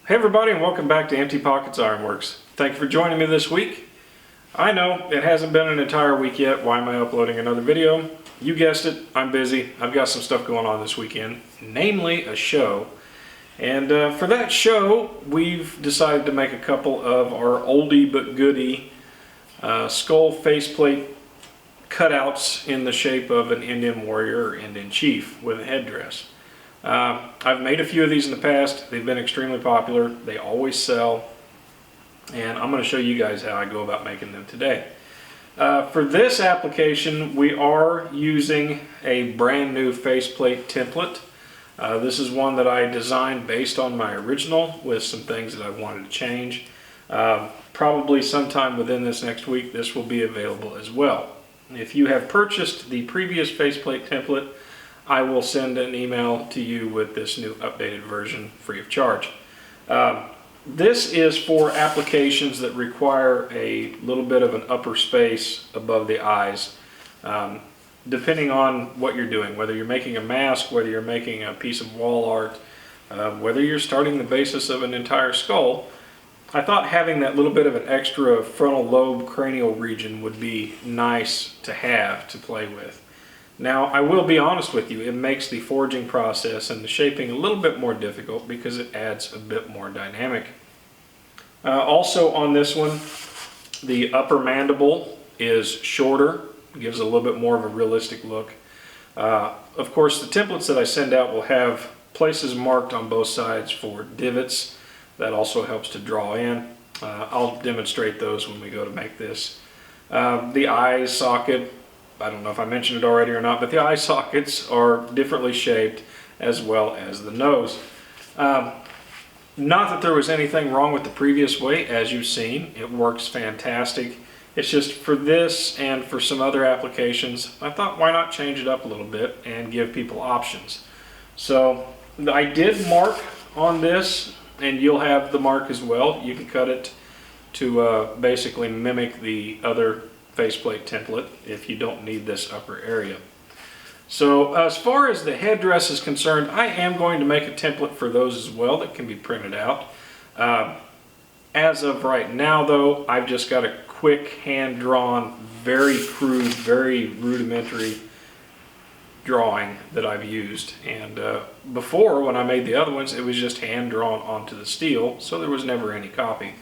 Hey everybody, and welcome back to Empty Pockets Ironworks. Thank you for joining me this week. I know it hasn't been an entire week yet. Why am I uploading another video? You guessed it, I'm busy. I've got some stuff going on this weekend, namely a show. And for that show, we've decided to make a couple of our oldie but goodie skull faceplate cutouts in the shape of an Indian warrior or Indian chief with a headdress. I've made a few of these in the past. They've been extremely popular. They always sell. And I'm going to show you guys how I go about making them today. For this application, we are using a brand new faceplate template. This is one that I designed based on my original with some things that I wanted to change. Probably sometime within this next week, this will be available as well. If you have purchased the previous faceplate template, I will send an email to you with this new updated version free of charge. This is for applications that require a little bit of an upper space above the eyes, depending on what you're doing, whether you're making a mask, whether you're making a piece of wall art, whether you're starting the basis of an entire skull. I thought having that little bit of an extra frontal lobe cranial region would be nice to have to play with. Now, I will be honest with you, it makes the forging process and the shaping a little bit more difficult because it adds a bit more dynamic. Also on this one, the upper mandible is shorter, gives a little bit more of a realistic look. Of course, the templates that I send out will have places marked on both sides for divots. That also helps to draw in. I'll demonstrate those when we go to make this. The eye socket, I don't know if I mentioned it already or not, but the eye sockets are differently shaped as well as the nose. Not that there was anything wrong with the previous way, as you've seen. It works fantastic. It's just for this and for some other applications, I thought why not change it up a little bit and give people options. So I did mark on this, and you'll have the mark as well. You can cut it to basically mimic the other faceplate template if you don't need this upper area. So as far as the headdress is concerned, I am going to make a template for those as well that can be printed out. As of right now though, I've just got a quick hand-drawn, very crude, very rudimentary drawing that I've used. And before, when I made the other ones, it was just hand-drawn onto the steel, so there was never any copy.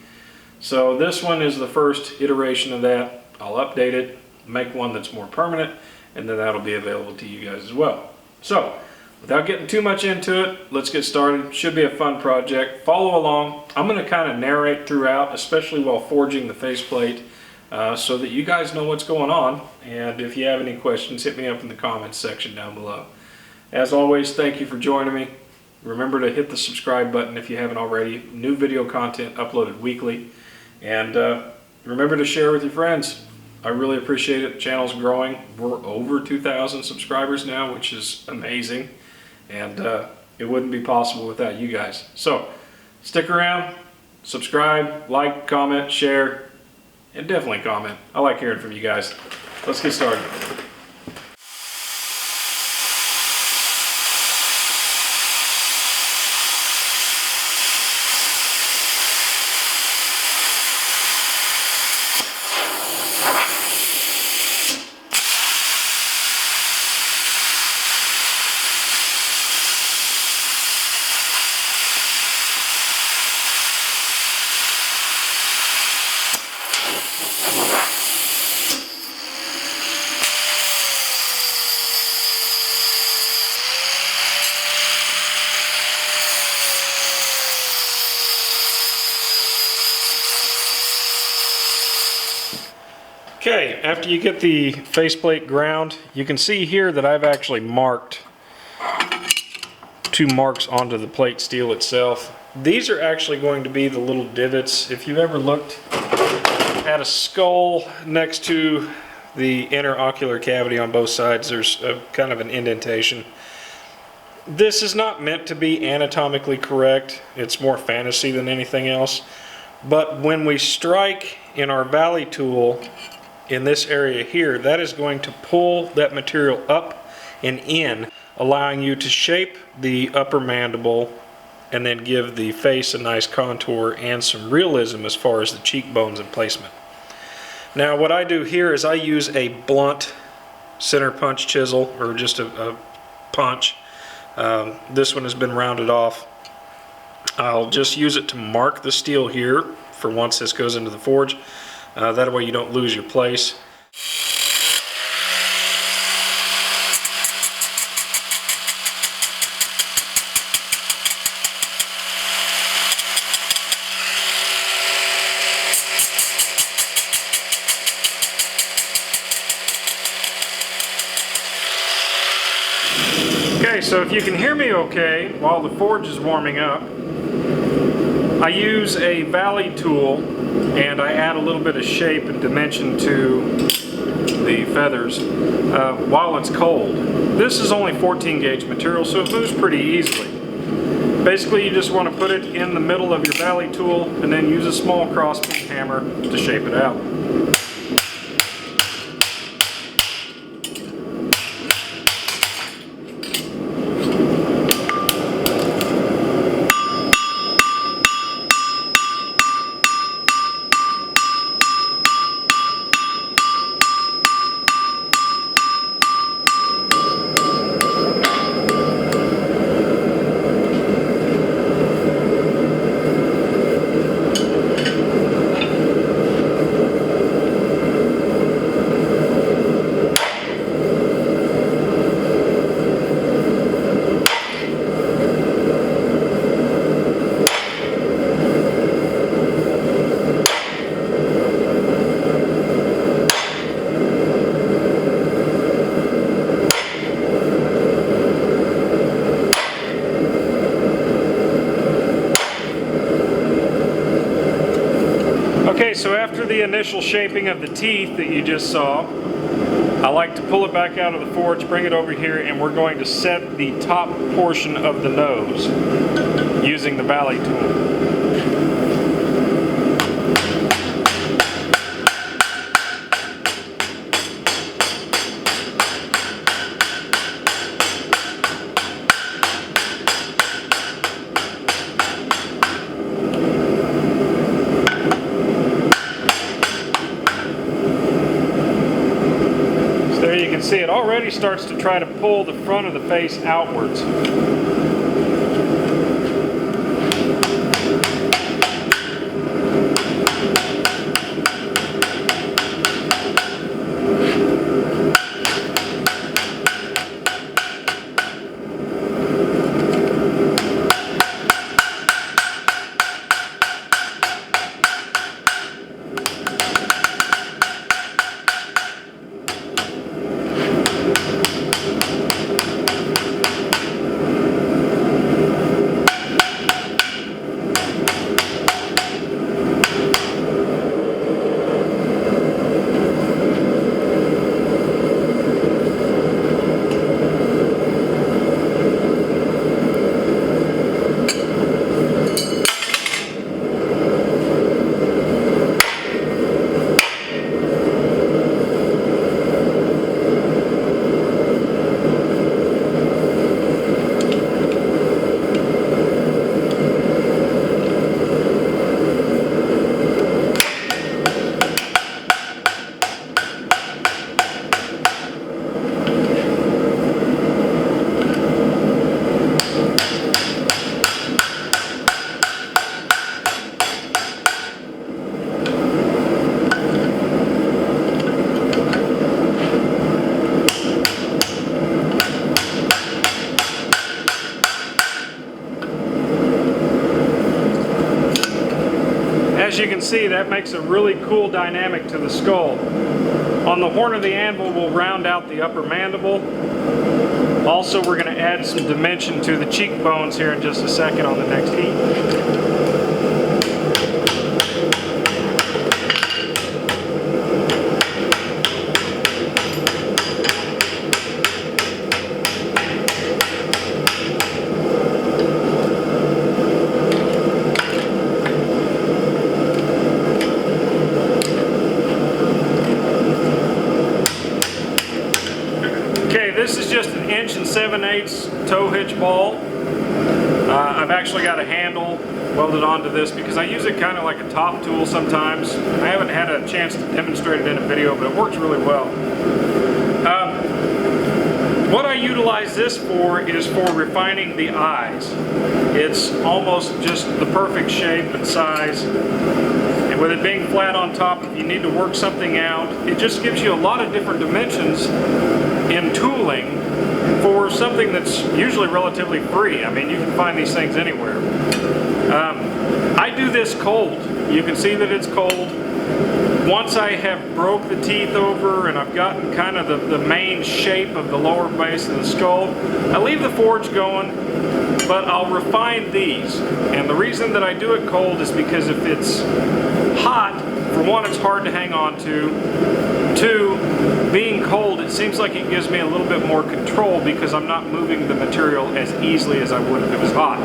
So this one is the first iteration of that. I'll update it, make one that's more permanent, and then that'll be available to you guys as well. So, without getting too much into it, let's get started. Should be a fun project. Follow along. I'm going to kind of narrate throughout, especially while forging the faceplate, so that you guys know what's going on. And if you have any questions, hit me up in the comments section down below. As always, thank you for joining me. Remember to hit the subscribe button if you haven't already. New video content uploaded weekly. And remember to share with your friends. I really appreciate it. The channel's growing. We're over 2,000 subscribers now, which is amazing. And it wouldn't be possible without you guys. So stick around, subscribe, like, comment, share, and definitely comment. I like hearing from you guys. Let's get started. Okay, after you get the faceplate ground, you can see here that I've actually marked 2 marks onto the plate steel itself. These are actually going to be the little divots. If you've ever looked at a skull next to the inner ocular cavity on both sides, there's a kind of an indentation. This is not meant to be anatomically correct. It's more fantasy than anything else. But when we strike in our valley tool in this area here, that is going to pull that material up and in, allowing you to shape the upper mandible and then give the face a nice contour and some realism as far as the cheekbones and placement. Now what I do here is I use a blunt center punch chisel, or just a punch. This one has been rounded off. I'll just use it to mark the steel here for once this goes into the forge. That way you don't lose your place. Okay, so if you can hear me okay while the forge is warming up, I use a valley tool and I add a little bit of shape and dimension to the feathers while it's cold. This is only 14 gauge material, so it moves pretty easily. Basically, you just want to put it in the middle of your valley tool and then use a small crossbeam hammer to shape it out. Okay, so after the initial shaping of the teeth that you just saw, I like to pull it back out of the forge, bring it over here, and we're going to set the top portion of the nose using the valley tool. See, it already starts to try to pull the front of the face outwards. As you can see, that makes a really cool dynamic to the skull. On the horn of the anvil, we'll round out the upper mandible. Also, we're going to add some dimension to the cheekbones here in just a second on the next heat. This is just an 1 7/8 toe hitch ball. I've actually got a handle welded onto this because I use it kind of like a top tool sometimes. I haven't had a chance to demonstrate it in a video, but it works really well. What I utilize this for is for refining the eyes. It's almost just the perfect shape and size. And with it being flat on top, if you need to work something out, it just gives you a lot of different dimensions in tooling for something that's usually relatively free. I mean, you can find these things anywhere. I do this cold. You can see that it's cold. Once I have broke the teeth over and I've gotten kind of the main shape of the lower base of the skull, I leave the forge going, but I'll refine these. And the reason that I do it cold is because if it's hot, for one, it's hard to hang on to. Two, being cold, it seems like it gives me a little bit more control because I'm not moving the material as easily as I would if it was hot.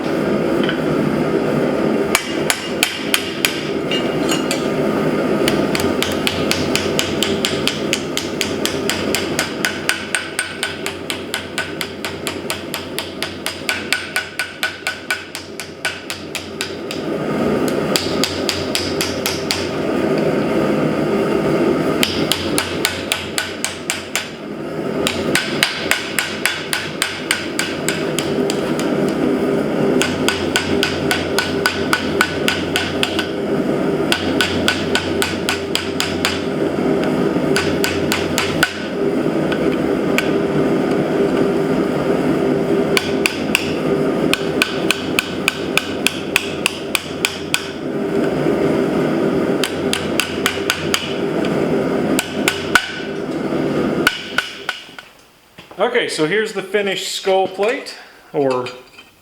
Okay, so here's the finished skull plate, or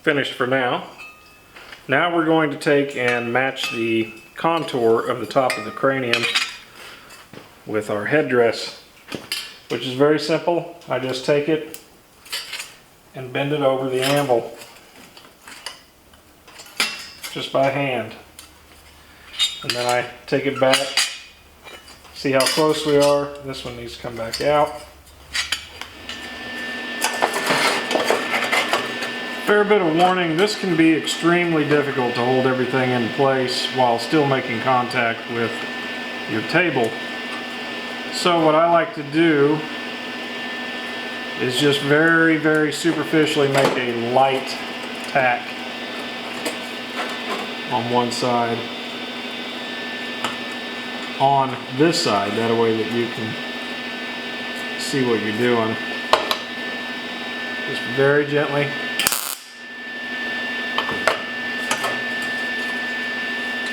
finished for now. Now we're going to take and match the contour of the top of the cranium with our headdress, which is very simple. I just take it and bend it over the anvil, just by hand. And then I take it back, see how close we are. This one needs to come back out. Fair bit of warning, this can be extremely difficult to hold everything in place while still making contact with your table. So what I like to do is just very, very superficially make a light tack on one side on this side, that way that you can see what you're doing. Just very gently.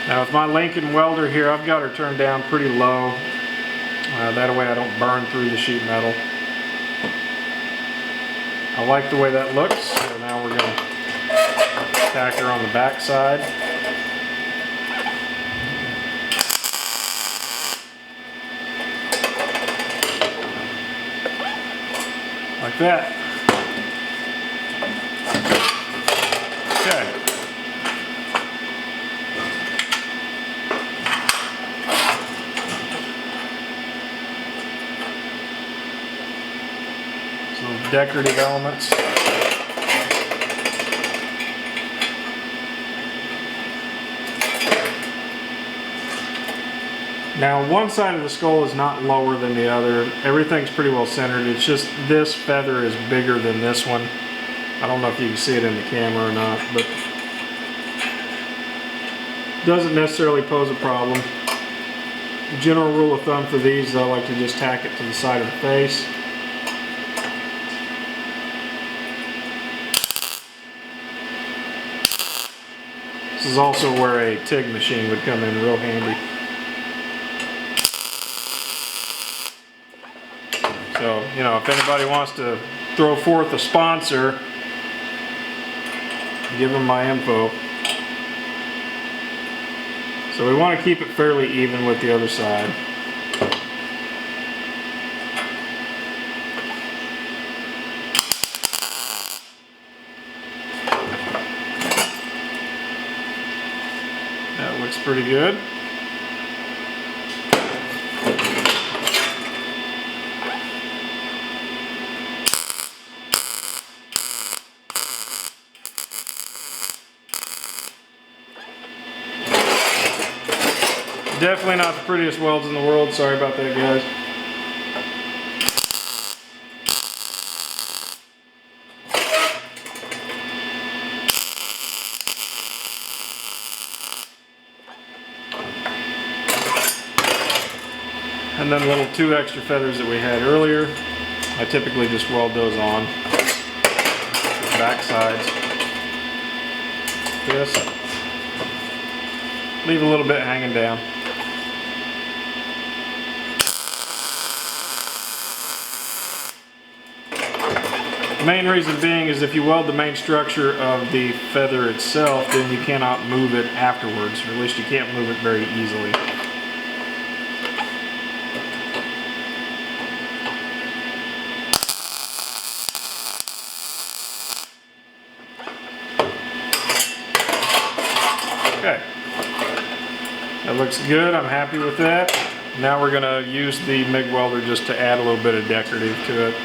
Now with my Lincoln welder here, I've got her turned down pretty low. That way I don't burn through the sheet metal. I like the way that looks, so now we're going to tack her on the back side. Like that. Okay. Some decorative elements. Now one side of the skull is not lower than the other. Everything's pretty well centered. It's just this feather is bigger than this one. I don't know if you can see it in the camera or not, but it doesn't necessarily pose a problem. The general rule of thumb for these, I like to just tack it to the side of the face. This is also where a TIG machine would come in real handy. So, you know, if anybody wants to throw forth a sponsor, give them my info. So we want to keep it fairly even with the other side. That looks pretty good. Definitely not the prettiest welds in the world. Sorry about that, guys. And then little 2 extra feathers that we had earlier, I typically just weld those on back sides. This, leave a little bit hanging down. The main reason being is if you weld the main structure of the feather itself, then you cannot move it afterwards, or at least you can't move it very easily. Okay, that looks good. I'm happy with that. Now we're going to use the MIG welder just to add a little bit of decorative to it.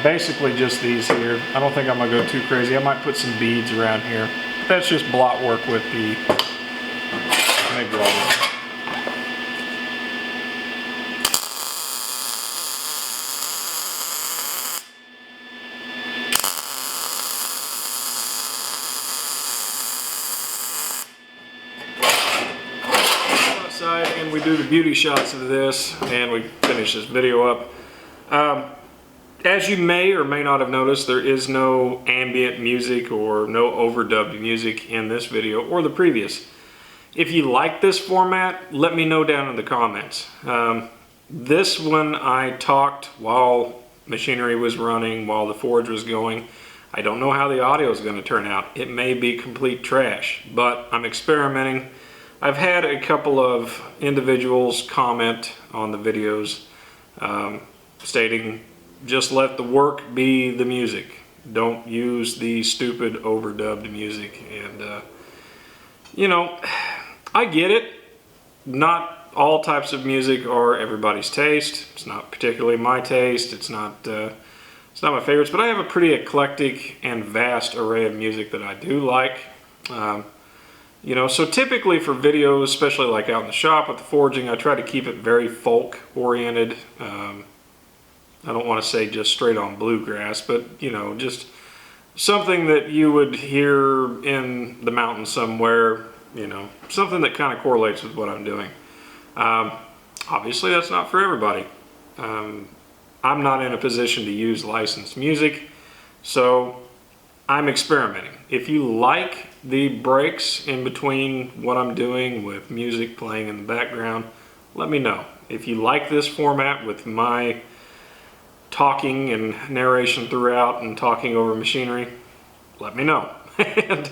Basically just these here. I don't think I'm going to go too crazy. I might put some beads around here. But that's just blot work with the MIG welder. And we do the beauty shots of this, and we finish this video up. As you may or may not have noticed, there is no ambient music or no overdubbed music in this video or the previous. If you like this format, let me know down in the comments. This one I talked while machinery was running, while the forge was going. I don't know how the audio is going to turn out. It may be complete trash, but I'm experimenting. I've had a couple of individuals comment on the videos stating, just let the work be the music. Don't use the stupid overdubbed music. And, you know, I get it. Not all types of music are everybody's taste. It's not particularly my taste. It's not my favorites, but I have a pretty eclectic and vast array of music that I do like. You know, so typically for videos, especially like out in the shop with the forging, I try to keep it very folk oriented. I don't want to say just straight on bluegrass, but you know, just something that you would hear in the mountains somewhere, you know, something that kind of correlates with what I'm doing. Obviously that's not for everybody. I'm not in a position to use licensed music, so I'm experimenting. If you like the breaks in between what I'm doing with music playing in the background, let me know. If you like this format with my talking and narration throughout and talking over machinery, let me know. And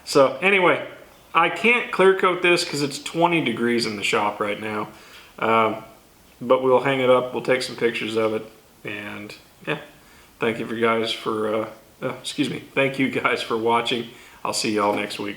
so anyway, I can't clear coat this because it's 20 degrees in the shop right now, but we'll hang it up, we'll take some pictures of it, and yeah, thank you guys for watching. I'll see y'all next week.